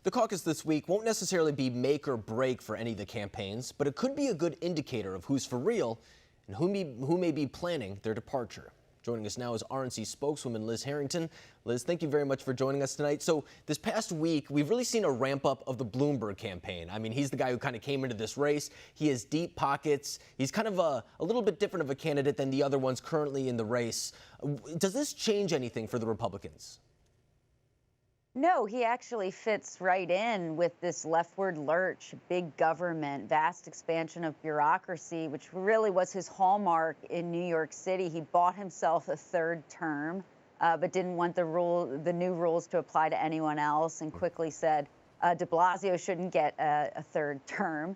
The caucus this week won't necessarily be make or break for any of the campaigns, but it could be a good indicator of who's for real and who may be planning their departure. Joining us now is RNC spokeswoman Liz Harrington. Liz, thank you very much for joining us tonight. So this past week, we've really seen a ramp up of the Bloomberg campaign. I mean, he's the guy who kind of came into this race. He has deep pockets. He's kind of a little bit different of a candidate than the other ones currently in the race. Does this change anything for the Republicans? No, he actually fits right in with this leftward lurch, big government, vast expansion of bureaucracy, which really was his hallmark in New York City. He bought himself a third term, but didn't want the new rules to apply to anyone else, and quickly said de Blasio shouldn't get a third term,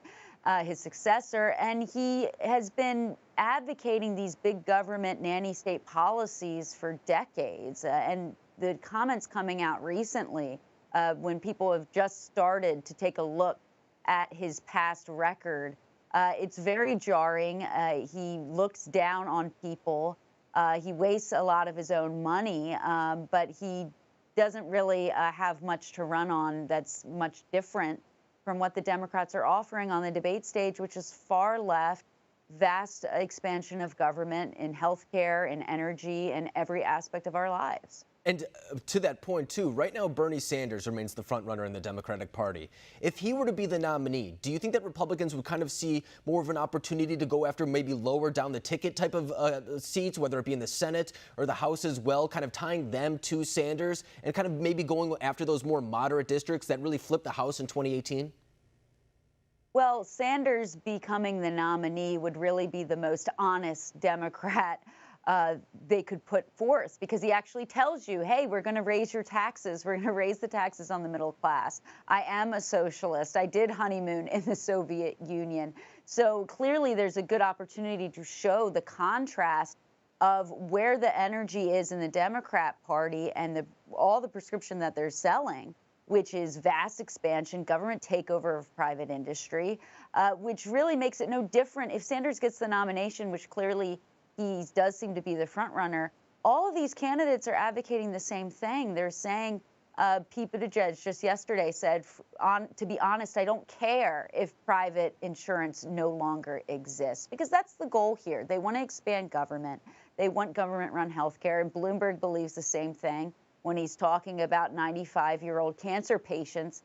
his successor. And he has been advocating these big government nanny state policies for decades. And the comments coming out recently, when people have just started to take a look at his past record, it's very jarring. He looks down on people. He wastes a lot of his own money, but he doesn't really have much to run on that's much different from what the Democrats are offering on the debate stage, which is far left, vast expansion of government in healthcare, in energy, in every aspect of our lives. And to that point, too, right now Bernie Sanders remains the front runner in the Democratic Party. If he were to be the nominee, do you think that Republicans would kind of see more of an opportunity to go after maybe lower down the ticket type of seats, whether it be in the Senate or the House as well, kind of tying them to Sanders and kind of maybe going after those more moderate districts that really flipped the House in 2018? Well, Sanders becoming the nominee would really be the most honest Democrat they could put forth, because he actually tells you, hey, we're going to raise your taxes. We're going to raise the taxes on the middle class. I am a socialist. I did honeymoon in the Soviet Union. So clearly there's a good opportunity to show the contrast of where the energy is in the Democrat Party and all the prescription that they're selling, which is vast expansion, government takeover of private industry, which really makes it no different if Sanders gets the nomination, which clearly he does seem to be the front runner. All of these candidates are advocating the same thing. They're saying, Pete Buttigieg just yesterday said, to be honest, I don't care if private insurance no longer exists, because that's the goal here. They want to expand government. They want government-run healthcare, and Bloomberg believes the same thing when he's talking about 95-year-old cancer patients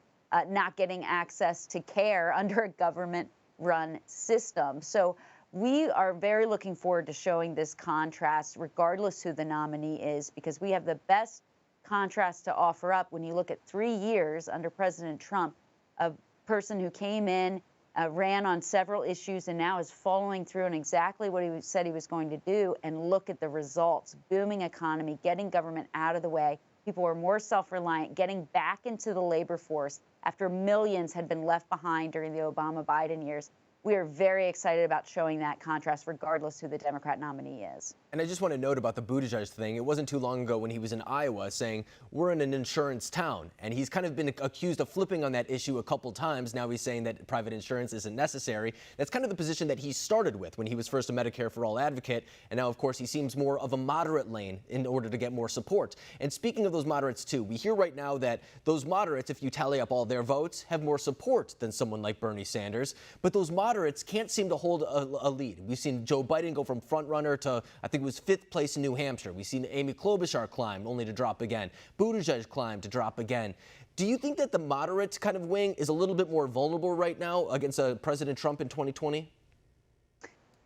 not getting access to care under a government-run system. So we are very looking forward to showing this contrast, regardless who the nominee is, because we have the best contrast to offer up when you look at 3 years under President Trump, a person who came in, ran on several issues, and now is following through on exactly what he said he was going to do. And look at the results: booming economy, getting government out of the way. People are more self-reliant, getting back into the labor force after millions had been left behind during the Obama-Biden years. We are very excited about showing that contrast, regardless who the Democrat nominee is. And I just want to note about the Buttigieg thing. It wasn't too long ago when he was in Iowa saying, we're in an insurance town. And he's kind of been accused of flipping on that issue a couple times. Now he's saying that private insurance isn't necessary. That's kind of the position that he started with when he was first a Medicare for All advocate. And now, of course, he seems more of a moderate lane in order to get more support. And speaking of those moderates, too, we hear right now that those moderates, if you tally up all their votes, have more support than someone like Bernie Sanders. But those moderates can't seem to hold a lead. We've seen Joe Biden go from front runner to, I think it was 5th place in New Hampshire. We've seen Amy Klobuchar climb only to drop again. Buttigieg climb to drop again. Do you think that the moderate kind of wing is a little bit more vulnerable right now against President Trump in 2020?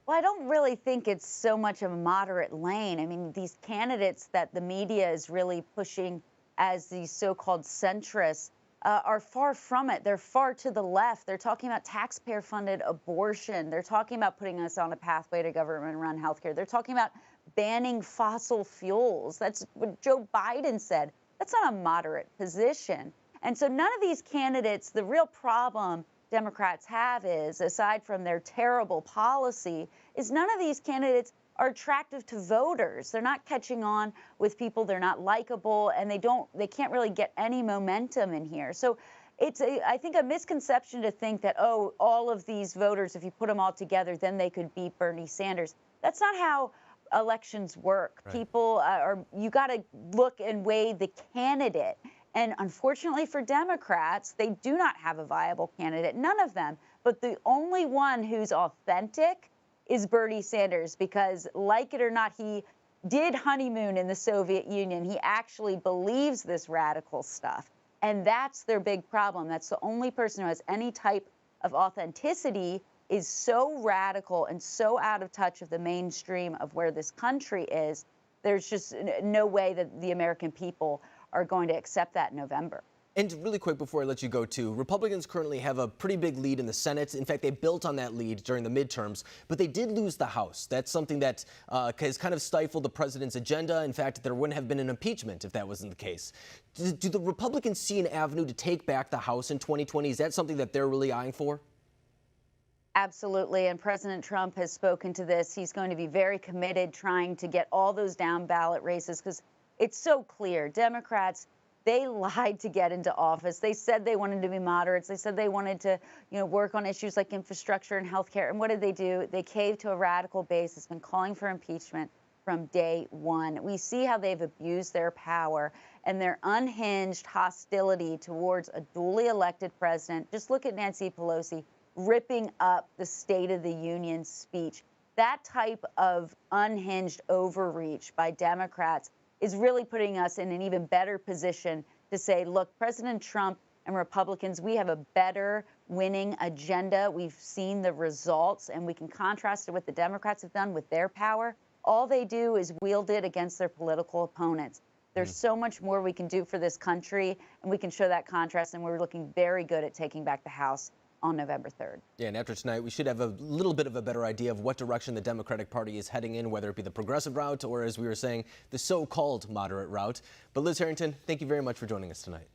Well, I don't really think it's so much of a moderate lane. I mean, these candidates that the media is really pushing as these so-called centrists are far from it. They're far to the left. They're talking about taxpayer-funded abortion. They're talking about putting us on a pathway to government-run healthcare. They're talking about banning fossil fuels. That's what Joe Biden said. That's not a moderate position. And so none of these candidates, the real problem Democrats have is, aside from their terrible policy, is none of these candidates are attractive to voters. They're not catching on with people. They're not likable, and they can't really get any momentum in here. So it's, I think, a misconception to think that, oh, all of these voters, if you put them all together, then they could beat Bernie Sanders. That's not how elections work. Right. People you got to look and weigh the candidate And unfortunately for Democrats, they do not have a viable candidate, none of them. But the only one who's authentic is Bernie Sanders, because like it or not, he did honeymoon in the Soviet Union. He actually believes this radical stuff. And that's their big problem. That's the only person who has any type of authenticity, is so radical and so out of touch with the mainstream of where this country is. There's just no way that the American people are going to accept that in November. And really quick before I let you go too, Republicans currently have a pretty big lead in the Senate. In fact, they built on that lead during the midterms, but they did lose the House. That's something that has kind of stifled the president's agenda. In fact, there wouldn't have been an impeachment if that wasn't the case. Do the Republicans see an avenue to take back the House in 2020? Is that something that they're really eyeing for? Absolutely, and President Trump has spoken to this. He's going to be very committed trying to get all those down ballot races, because it's so clear. Democrats, they lied to get into office. They said they wanted to be moderates. They said they wanted to, work on issues like infrastructure and health care. And what did they do? They caved to a radical base that's been calling for impeachment from day one. We see how they've abused their power and their unhinged hostility towards a duly elected president. Just look at Nancy Pelosi ripping up the State of the Union speech. That type of unhinged overreach by Democrats is really putting us in an even better position to say, look, President Trump and Republicans, we have a better winning agenda. We've seen the results, and we can contrast it with what the Democrats have done with their power. All they do is wield it against their political opponents. There's so much more we can do for this country, and we can show that contrast, and we're looking very good at taking back the House on November 3rd. Yeah, and after tonight, we should have a little bit of a better idea of what direction the Democratic Party is heading in, whether it be the progressive route or, as we were saying, the so-called moderate route. But Liz Harrington, thank you very much for joining us tonight.